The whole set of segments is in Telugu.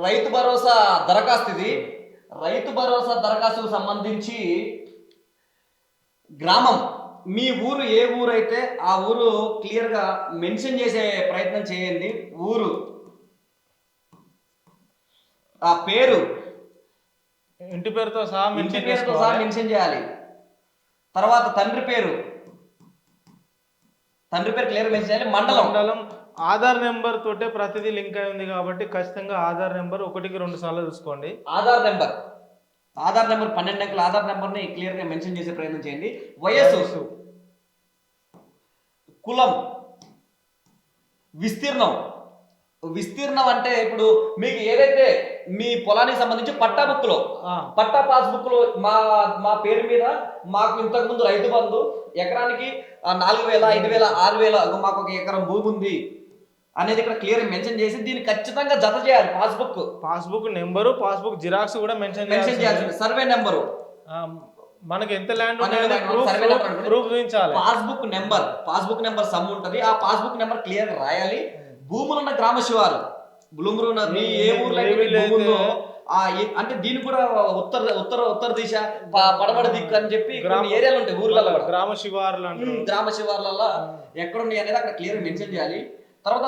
రైతు భరోసా దరఖాస్తు ఇది. రైతు భరోసా దరఖాస్తుకు సంబంధించి గ్రామం, మీ ఊరు ఏ ఊరు అయితే ఆ ఊరు క్లియర్గా మెన్షన్ చేసే ప్రయత్నం చేయండి. ఊరు, ఆ పేరు, ఇంటి పేరుతో సహా ఇంటి పేరుతో సహా మెన్షన్ చేయాలి. తర్వాత తండ్రి పేరు క్లియర్ మెన్షన్ చేయాలి. మండలం, ఆధార్ నెంబర్ తోటే ప్రతిదీ లింక్ అయి ఉంది కాబట్టి ఖచ్చితంగా ఆధార్ నెంబర్ 1కి 2 సార్లు చూసుకోండి. ఆధార్ నెంబర్ 12 అంకెల ఆధార్ నెంబర్ని క్లియర్గా మెన్షన్ చేసే ప్రయత్నం చేయండి. వయస్సు, కులం, విస్తీర్ణం అంటే ఇప్పుడు మీకు ఏదైతే మీ పొలానికి సంబంధించి పట్టా పాస్బుక్ లో మా పేరు మీద మాకు ఇంతకు ముందు రైతు బంధు ఎకరానికి 4,000, 5,000, 6,000 మాకు ఒక ఎకరం భూమి ఉంది అనేది ఇక్కడ క్లియర్ మెన్షన్ చేసి దీన్ని ఖచ్చితంగా జత చేయాలి. పాస్బుక్ నెంబరు, పాస్బుక్ జిరాక్స్ కూడా మెన్షన్ చేయాలి. సర్వే నెంబరు, మనకి ఎంత ల్యాండ్ ప్రూఫ్ చూపించాలి. పాస్బుక్ నెంబర్ సమ్ ఉంటుంది. ఆ పాస్బుక్ నెంబర్ క్లియర్ గా రాయాలి. భూములు ఉన్న గ్రామ శివారు, మీ ఏ ఊర్లో భూముల్లో అంటే దీని కూడా ఉత్తర దిశ, పడమర దిక్కు అని చెప్పి ఏరియాలు ఉంటాయి ఊర్లలో, గ్రామ శివార్లలో ఎక్కడున్నాయి అనేది అక్కడ క్లియర్ మెన్షన్ చేయాలి. తర్వాత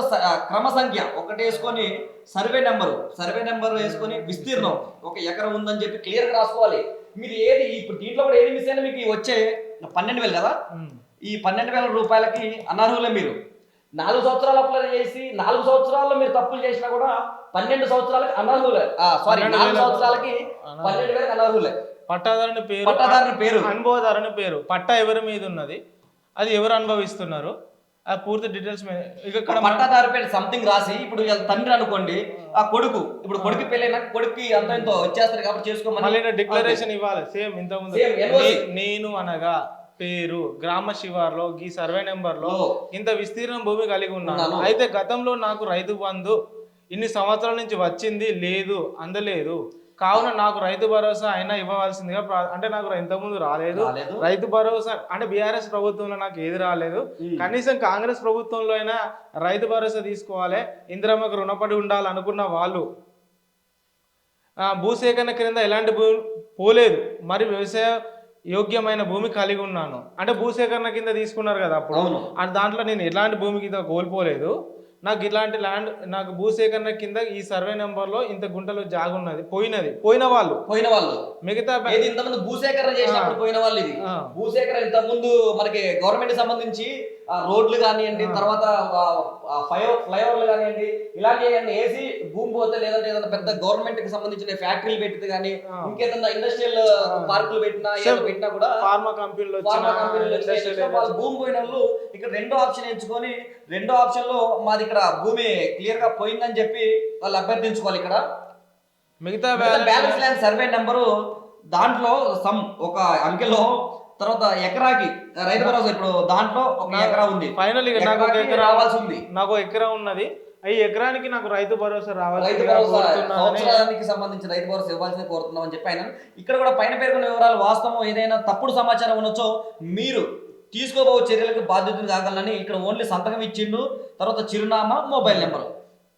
క్రమ సంఖ్య ఒకటి వేసుకొని సర్వే నెంబర్ వేసుకొని విస్తీర్ణం 1 ఎకరం ఉందని చెప్పి క్లియర్ గా రాసుకోవాలి. మీరు ఏది ఇప్పుడు దీంట్లో కూడా ఏది మిస్ అయినా మీకు వచ్చే 12,000 కదా, ఈ 12,000 రూపాయలకి అనర్హులే. మీరు 4 సంవత్సరాలు అప్లై చేసి 4 సంవత్సరాల్లో మీరు తప్పులు చేసినా కూడా 12 సంవత్సరాలకి అనర్హులే. 4 సంవత్సరాలకి 12,000 అనర్హులే. పట్టాదారుని పేరు, అనుభవదారుని పేరు, పట్టా ఎవరి మీద ఉన్నది, అది ఎవరు అనుభవిస్తున్నారు, ఆ పూర్తి డీటెయిల్స్ ఇక్కడ పట్టాదారు పేరు సంథింగ్ రాసి, ఇప్పుడు తండ్రి అనుకోండి, ఆ కొడుకు, ఇప్పుడు కొడుకు పెళ్ళైనా కొడుకు అంత ఎంతో వచ్చేస్తారు కాబట్టి చేసుకోమని డిక్లరేషన్ ఇవ్వాలి. సేమ్ ఇంతకుముందు నేను అనగా పేరు, గ్రామ శివార్లో ఈ సర్వే నెంబర్ లో ఇంత విస్తీర్ణం భూమి కలిగి ఉన్నాను, అయితే గతంలో నాకు రైతు బంధు ఇన్ని సంవత్సరాల నుంచి వచ్చింది లేదు, అందలేదు, కావున నాకు రైతు భరోసా అయినా ఇవ్వవలసిందిగా, అంటే నాకు ఇంతకుముందు రాలేదు రైతు భరోసా, అంటే బీఆర్ఎస్ ప్రభుత్వంలో నాకు ఏది రాలేదు, కనీసం కాంగ్రెస్ ప్రభుత్వంలో అయినా రైతు భరోసా తీసుకోవాలి, ఇందిరమ్మకు రుణపడి ఉండాలనుకున్న వాళ్ళు భూసేకరణ క్రింద ఎలాంటి భూమి పోలేదు, మరి వ్యవసాయ యోగ్యమైన భూమి కలిగి ఉన్నాను, అంటే భూసేకరణ కింద తీసుకున్నారు కదా అప్పుడు, దాంట్లో నేను ఎలాంటి భూమి కింద కోల్పోలేదు, నాకు ఇలాంటి ల్యాండ్, నాకు భూసేకరణ కింద ఈ సర్వే నెంబర్ లో ఇంత గుంటలు జాగున్నది, పోయిన వాళ్ళు మిగతా ఇంతకుముందు భూసేకరణ చేసినప్పుడు పోయిన వాళ్ళు, ఇది భూసేకరణ ఇంత ముందు మనకి గవర్నమెంట్ సంబంధించి రోడ్లు కానివ్వండి, తర్వాత ఫ్లైఓవర్లు కానివ్వండి, ఇలాంటివన్నీ వేసి భూమి పోతే, లేదంటే ఏదైనా పెద్ద గవర్నమెంట్ కి సంబంధించిన ఫ్యాక్టరీలు పెట్టితే కానీ, ఇంకేదన్నా ఇండస్ట్రియల్ పార్కులు పెట్టినా కూడా, ఫార్మా కంపెనీలు భూమి పోయిన వాళ్ళు ఇక్కడ రెండో ఆప్షన్ ఎంచుకొని, రెండో ఆప్షన్ లో మాది ఇక్కడ భూమి క్లియర్ గా పోయిందని చెప్పి వాళ్ళు అభ్యర్థించుకోవాలి. ఇక్కడ మిగతా బ్యాలెన్స్ ల్యాండ్ సర్వే నెంబరు దాంట్లో ఒక అంకెలో, తర్వాత ఎకరాకి రైతు భరోసా, ఇప్పుడు దాంట్లో 1 ఎకరా ఉంది, ఫైనల్ నాకు 1 ఎకరా రావాల్సి ఉంది, నాకు 1 ఎకరా ఉన్నది, ఈ ఎకరానికి నాకు రైతు భరోసా రావాలి, సంవత్సరానికి సంబంధించి రైతు భరోసా ఇవ్వాల్సింది కోరుతున్నాం అని చెప్పి ఆయన ఇక్కడ కూడా పైన పేర్కొన్న వివరాలు వాస్తవం, ఏదైనా తప్పుడు సమాచారం ఉండొచ్చో మీరు తీసుకోబో చర్యలకు బాధ్యతలు కాగలని ఇక్కడ ఓన్లీ సంతకం ఇచ్చిండు, తర్వాత చిరునామా, మొబైల్ నెంబర్,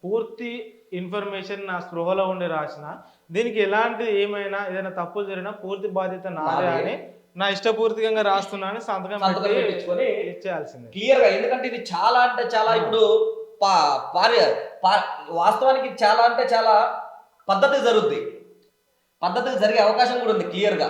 పూర్తి ఇన్ఫర్మేషన్ నా స్పృహలో ఉండి రాసిన, దీనికి ఎలాంటి ఏమైనా ఏదైనా తప్పులు జరిగినా పూర్తి బాధ్యత నాదే అని నా ఇష్టపూర్తికంగా రాస్తున్నాను, సంతకం పెట్టించుకొని ఇచ్చేయాల్సింది క్లియర్ గా. ఎందుకంటే ఇది చాలా అంటే చాలా, ఇప్పుడు వాస్తవానికి చాలా అంటే చాలా పద్ధతి జరిగే అవకాశం కూడా ఉంది క్లియర్ గా.